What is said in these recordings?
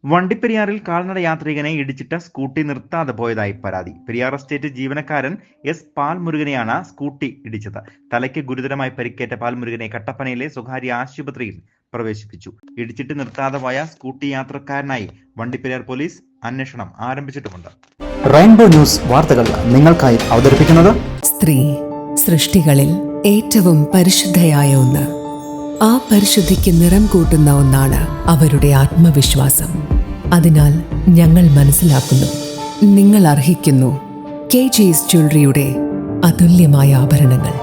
വണ്ടിപ്പെരിയാറിൽ കാൽനട യാത്രികനെ ഇടിച്ചിട്ട് സ്കൂട്ടി നിർത്താതെ പോയതായി പരാതി. പെരിയാർ എസ്റ്റേറ്റ് ജീവനക്കാരൻ എസ് പാൽമുരുകനെയാണ് സ്കൂട്ടി ഇടിച്ചത്. തലയ്ക്ക് ഗുരുതരമായി പരിക്കേറ്റ പാൽമുരുകനെ കട്ടപ്പനയിലെ സ്വകാര്യ ആശുപത്രിയിൽ പ്രവേശിപ്പിച്ചു. ഇടിച്ചിട്ട് നിർത്താതെ പോയ സ്കൂട്ടി യാത്രക്കാരനായി വണ്ടിപ്പെരിയാർ പോലീസ് അന്വേഷണം ആരംഭിച്ചിട്ടുമുണ്ട്. റെയിൻബോ ന്യൂസ് വാർത്തകൾ നിങ്ങൾക്കായി അവതരിപ്പിക്കുന്നത് സ്ത്രീ സൃഷ്ടികളിൽ ഏറ്റവും പരിശുദ്ധയായ ഒന്ന്. ആ പരിശുദ്ധിക്ക് നിറം കൂട്ടുന്ന ഒന്നാണ് അവരുടെ ആത്മവിശ്വാസം. അതിനാൽ ഞങ്ങൾ മനസ്സിലാക്കുന്നു, നിങ്ങൾ അർഹിക്കുന്നു KG's ജ്വല്ലറിയുടെ അതുല്യമായ ആഭരണങ്ങൾ.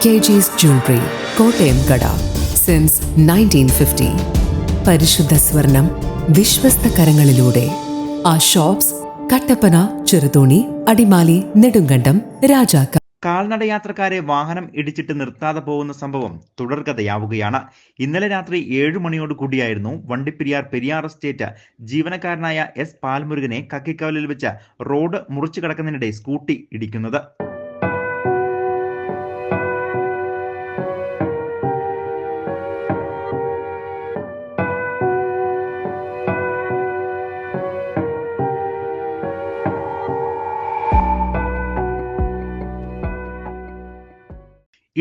KG's ജ്വല്ലറി, കോട്ടയം കട, സിൻസ് 1950. പരിശുദ്ധ സ്വർണം വിശ്വസ്ത കരങ്ങളിലൂടെ. ആ ഷോപ്സ് കട്ടപ്പന, ചെറുതോണി, അടിമാലി, നെടുങ്കണ്ടം, രാജാക്ക. കാൽനട യാത്രക്കാരെ വാഹനം ഇടിച്ചിട്ട് നിർത്താതെ പോകുന്ന സംഭവം തുടർക്കഥയാവുകയാണ്. ഇന്നലെ രാത്രി 7 മണിയോട് കൂടിയായിരുന്നു പെരിയാർ എസ്റ്റേറ്റ് ജീവനക്കാരനായ എസ് പാൽമുരുകനെ കക്കിക്കവലിൽ വെച്ച് റോഡ് മുറിച്ചു കടക്കുന്നതിനിടെ സ്കൂട്ടി ഇടിക്കുന്നത്.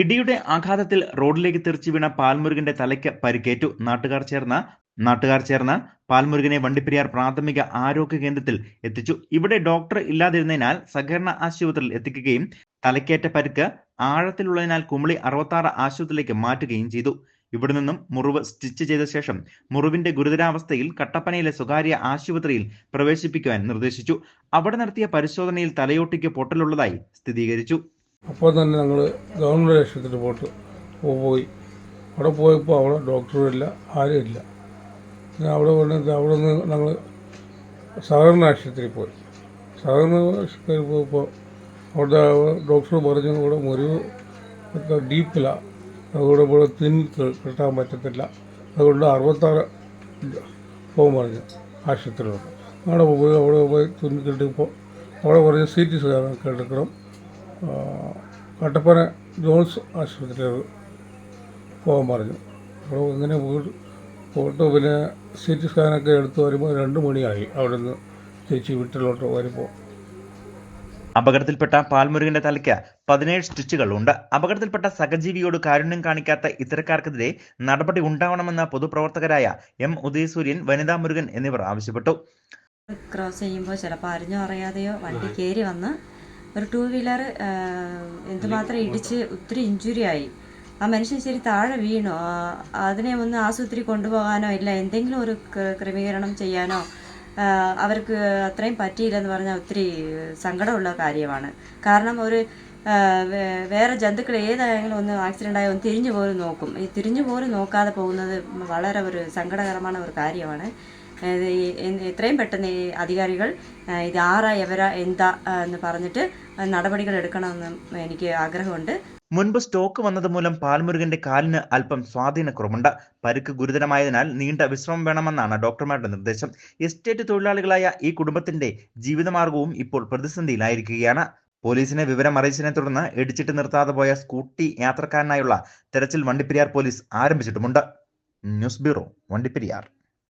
ഇടിയുടെ ആഘാതത്തിൽ റോഡിലേക്ക് തെറിച്ചു വീണ പാൽമുരുകന്റെ തലയ്ക്ക് പരിക്കേറ്റു. നാട്ടുകാർ ചേർന്ന് പാൽമുരുകനെ വണ്ടിപ്പെരിയാർ പ്രാഥമിക ആരോഗ്യ കേന്ദ്രത്തിൽ എത്തിച്ചു. ഇവിടെ ഡോക്ടർ ഇല്ലാതിരുന്നതിനാൽ സഹകരണ ആശുപത്രിയിൽ എത്തിക്കുകയും തലയ്ക്കേറ്റ പരിക്ക് ആഴത്തിലുള്ളതിനാൽ കുമളി 66 ആശുപത്രിയിലേക്ക് മാറ്റുകയും ചെയ്തു. ഇവിടെ നിന്നും മുറിവ് സ്റ്റിച്ച് ചെയ്ത ശേഷം മുറിവിന്റെ ഗുരുതരാവസ്ഥയിൽ കട്ടപ്പനയിലെ സ്വകാര്യ ആശുപത്രിയിൽ പ്രവേശിപ്പിക്കുവാൻ നിർദ്ദേശിച്ചു. അവിടെ നടത്തിയ പരിശോധനയിൽ തലയോട്ടിക്ക് പൊട്ടലുള്ളതായി സ്ഥിരീകരിച്ചു. അപ്പോൾ തന്നെ ഞങ്ങൾ ഗവൺമെൻറ് ആശുപത്രിയിൽ പോയി. അവിടെ പോയപ്പോൾ അവിടെ ഡോക്ടറുമില്ല, ആരുമില്ല. പിന്നെ അവിടെ നിന്ന് ഞങ്ങൾ സഹകരണ ആശുപത്രിയിൽ പോയി. സഹകരണ ആശുപത്രിയിൽ പോയപ്പോൾ അവിടെ ഡോക്ടർ പറഞ്ഞു ഇവിടെ മുറിവ് ഡീപ്പില്ല, അതുകൊണ്ട് ഇവിടെ തിന്നി കെട്ടാൻ പറ്റത്തില്ല, അതുകൊണ്ട് 66 പോകാൻ പറഞ്ഞു ആശുപത്രിയിലോട്ട്. അവിടെ പോയി തുന്നി കെട്ടിയപ്പോൾ അവിടെ പറഞ്ഞ് CT സ്കാനൊക്കെ എടുക്കണം, കട്ടപ്പന ജോൺസ് ആശുപത്രിയിൽ പോകാൻ പറഞ്ഞു. അവിടെ ഇങ്ങനെ പോയിട്ട് പിന്നെ CT സ്കാനൊക്കെ എടുത്ത് വരുമ്പോൾ 2 മണിയായി. അവിടെ നിന്ന് ചേച്ചി വീട്ടിലോട്ട് വരുമ്പോൾ അപകടത്തിൽപ്പെട്ട പാൽമുരുകന്റെ തലയ്ക്ക് 17 സ്റ്റിച്ചുകൾ ഉണ്ട്. അപകടത്തിൽപ്പെട്ട സഹജീവിയോട് കാരുണ്യം കാണിക്കാത്ത ഇത്തരക്കാർക്കെതിരെ നടപടി ഉണ്ടാവണമെന്ന് പൊതുപ്രവർത്തകരായ M ഉദയസൂര്യൻ, വനിതാ മുരുകൻ എന്നിവർ ആവശ്യപ്പെട്ടു. ക്രോസ് ചെയ്യുമ്പോൾ ചിലപ്പോൾ അറിഞ്ഞോ അറിയാതെയോ വണ്ടി കയറി വന്ന് ഒരു 2 വീലർ എന്തുമാത്രം ഇടിച്ച് ഒത്തിരി ഇഞ്ചുറി ആയി. ആ മനുഷ്യൻ ശരി താഴെ വീണു. അതിനെ ഒന്ന് ആശുപത്രി കൊണ്ടുപോകാനോ ഇല്ല എന്തെങ്കിലും ഒരു ക്രമീകരണം ചെയ്യാനോ അവർക്ക് അത്രയും പറ്റിയില്ലെന്ന് പറഞ്ഞാൽ ഒത്തിരി സങ്കടമുള്ള കാര്യമാണ്. കാരണം ഒരു വേറെ ജന്തുക്കൾ ഏതായെങ്കിലും ഒന്ന് ആക്സിഡൻ്റ് ആയി ഒന്ന് തിരിഞ്ഞു പോലും നോക്കും. ഈ തിരിഞ്ഞു പോലും നോക്കാതെ പോകുന്നത് വളരെ ഒരു സങ്കടകരமான ഒരു കാര്യമാണ്. എത്രയും പെട്ടെന്ന് ഈ അധികാരികൾ ഇത് ആരാ എവരാ എന്താ എന്ന് പറഞ്ഞിട്ട് നടപടികൾ എടുക്കണമെന്ന് എനിക്ക് ആഗ്രഹമുണ്ട്. മുൻപ് സ്റ്റോക്ക് വന്നത് മൂലം പാൽമുരുകന്റെ കാലിന് അല്പം സ്വാധീനക്കുറവുണ്ട്. പരുക്ക് ഗുരുതരമായതിനാൽ നീണ്ട വിശ്രമം വേണമെന്നാണ് ഡോക്ടർമാരുടെ നിർദ്ദേശം. എസ്റ്റേറ്റ് തൊഴിലാളികളായ ഈ കുടുംബത്തിന്റെ ജീവിതമാർഗവും ഇപ്പോൾ പ്രതിസന്ധിയിലായിരിക്കുകയാണ്. പോലീസിനെ വിവരം അറിയിച്ചതിനെ തുടർന്ന് ഇടിച്ചിട്ട് നിർത്താതെ പോയ സ്കൂട്ടി യാത്രക്കാരനായുള്ള തെരച്ചിൽ വണ്ടിപ്പെരിയാർ പോലീസ് ആരംഭിച്ചിട്ടുമുണ്ട്. News bureau, Vandiperiyar.